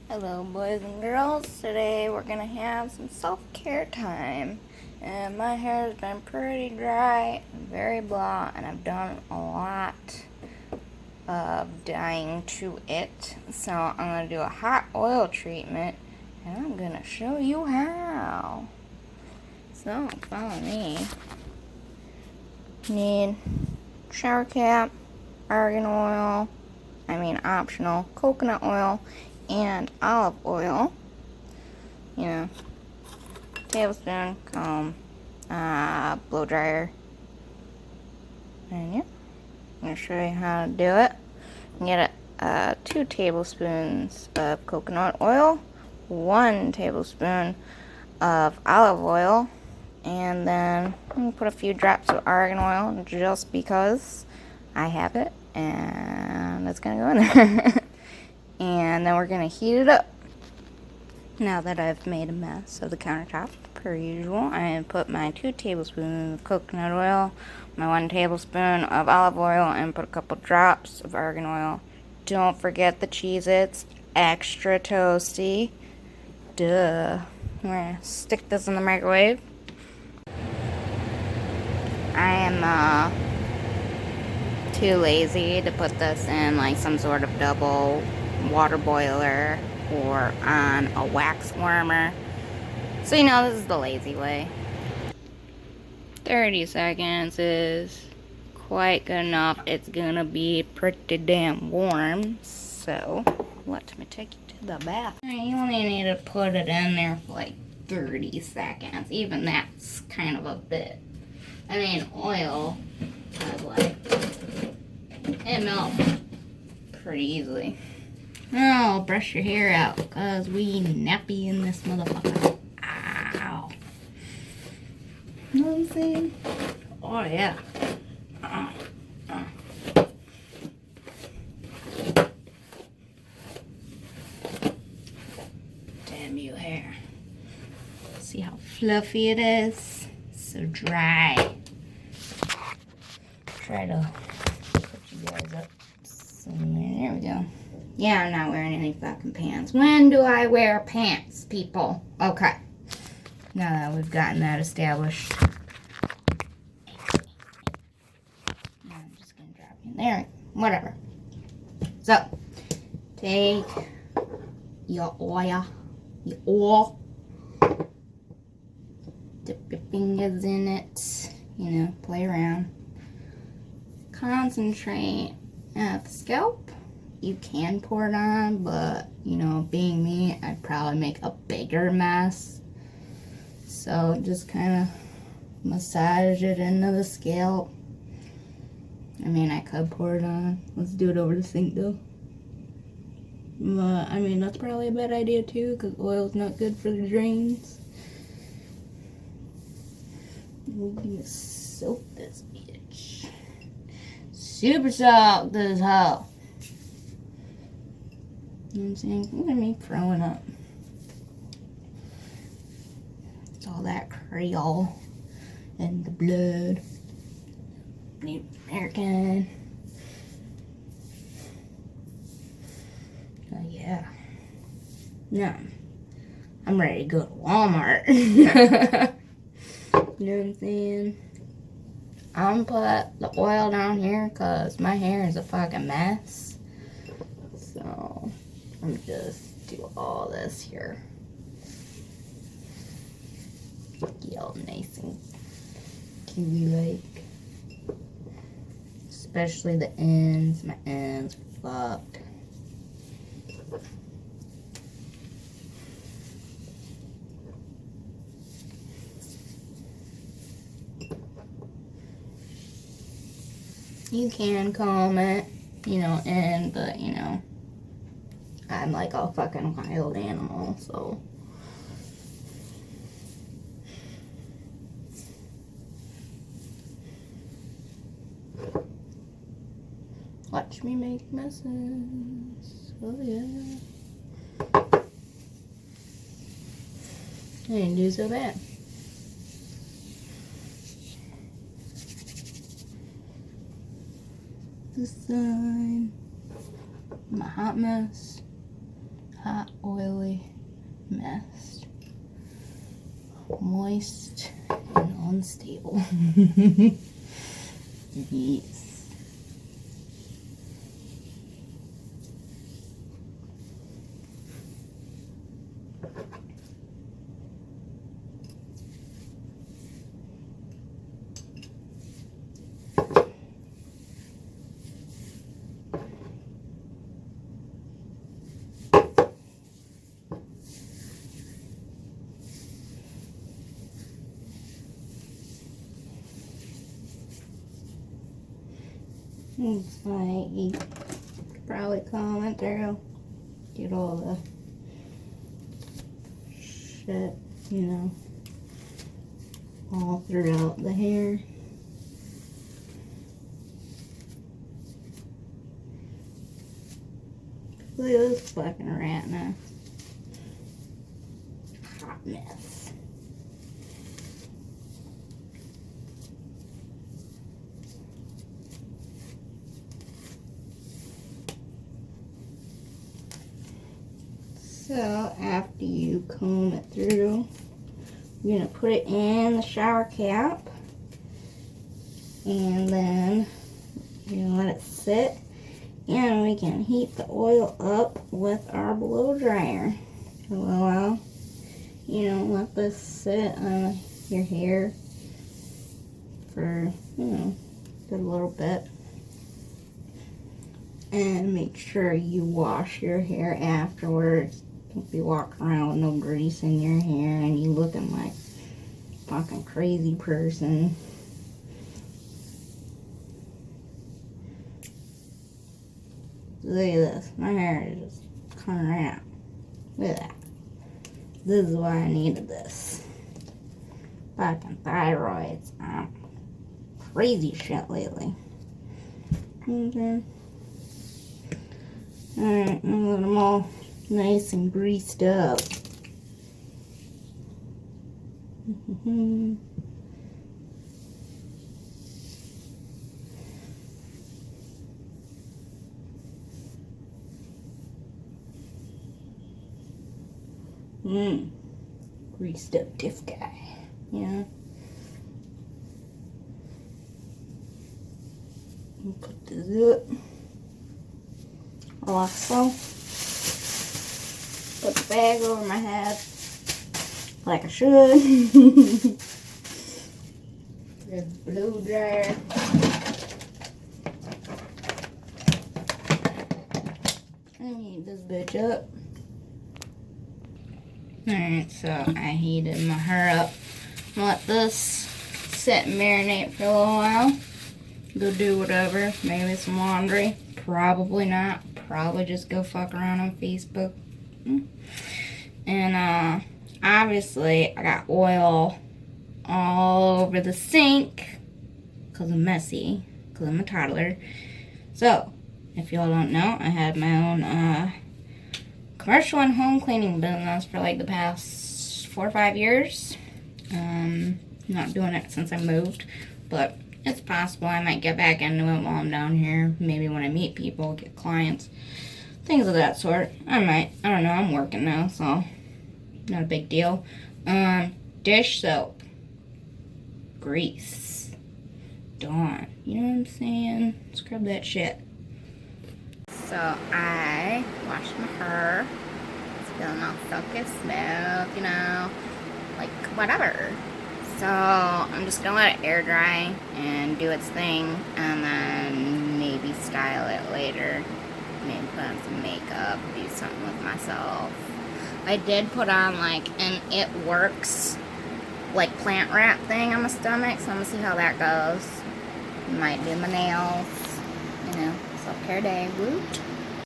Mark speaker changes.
Speaker 1: Hello boys and girls, today we're gonna have some self-care time, and my hair has been pretty dry and very blah, and I've done a lot of dyeing to it, so I'm gonna do a hot oil treatment and I'm gonna show you how. So follow me. Need shower cap, argan oil, optional coconut oil, and olive oil. You know, tablespoon, comb, blow dryer, and yeah, I'm gonna show you how to do it. Get 2 tablespoons of coconut oil, 1 tablespoon of olive oil, and then I'm gonna put a few drops of argan oil just because I have it, and it's gonna go in there. And then we're gonna heat it up. Now that I've made a mess of the countertop, per usual, I put my 2 tablespoons of coconut oil, my 1 tablespoon of olive oil, and put a couple drops of argan oil. Don't forget the Cheez-Its, extra toasty. Duh. We're gonna stick this in the microwave. I am too lazy to put this in like some sort of double water boiler or on a wax warmer. So you know, this is the lazy way. 30 seconds is quite good enough. It's gonna be pretty damn warm. So let me take you to the bath. You only need to put it in there for like 30 seconds. Even that's kind of a bit. Oil, it melts pretty easily. Now, brush your hair out, because we nappy in this motherfucker. Ow. You know what I'm saying? Oh, yeah. Damn you, hair. See how fluffy it is? So dry. Try to put you guys up. So, there we go. Yeah, I'm not wearing any fucking pants. When do I wear pants, people? Okay. Now that we've gotten that established. Now I'm just going to drop you in there. Whatever. So, take your oil. Dip your fingers in it. You know, play around. Concentrate at the scalp. You can pour it on, but you know, being me, I'd probably make a bigger mess. So just kind of massage it into the scalp. I could pour it on. Let's do it over the sink though. But that's probably a bad idea too, because oil's not good for the drains. We're gonna soak this bitch. Super soak this hoe. You know what I'm saying? Look at me throwing up. It's all that Creole and the blood. Native American. Oh, yeah. No. I'm ready to go to Walmart. You know what I'm saying? I'm gonna put the oil down here because my hair is a fucking mess. So I'm just do all this here. Get all nice and kiwi like. Especially the ends. My ends are fucked. You can comb it, in, but I'm like a fucking wild animal, so. Watch me make messes. Oh, yeah. I didn't do so bad. This side. My hot mess. hot, oily mess. Moist and unstable. Yes. Looks like you could probably comb it through, get all the shit, you know, all throughout the hair. Look at this fucking rat now. Hot mess. So after you comb it through, you're gonna put it in the shower cap, and then you're gonna let it sit, and we can heat the oil up with our blow dryer for a little while. You know, let this sit on your hair for, you know, a good little bit. And make sure you wash your hair afterwards. Don't be walking around with no grease in your hair and you looking like a fucking crazy person. Look at this. My hair is just coming right out. Look at that. This is why I needed this. Fucking thyroids. Crazy shit lately. Okay. Alright, now that I'm all nice and greased up. Greased up diff guy. Yeah. Put this up. Also, put the bag over my head like I should. There's the blow dryer. Let me heat this bitch up. Alright, so I heated my hair up. Let this sit and marinate for a little while. Go do whatever. Maybe some laundry. Probably not. Probably just go fuck around on Facebook. And obviously I got oil all over the sink because I'm messy, because I'm a toddler. So if y'all don't know, I had my own commercial and home cleaning business for like the past 4 or 5 years. Not doing it since I moved, but it's possible I might get back into it while I'm down here. Maybe when I meet people, get clients, things of that sort. I might. I don't know. I'm working now, so not a big deal. Dish soap, grease, Dawn. You know what I'm saying? Scrub that shit. So I washed my hair. It's feeling all silky smooth, you know, like whatever. So I'm just gonna let it air dry and do its thing, and then maybe style it later. Maybe put on some makeup, do something with myself. I did put on like an It Works like plant wrap thing on my stomach, so I'm gonna see how that goes. Might do my nails, you know, self-care day, woot.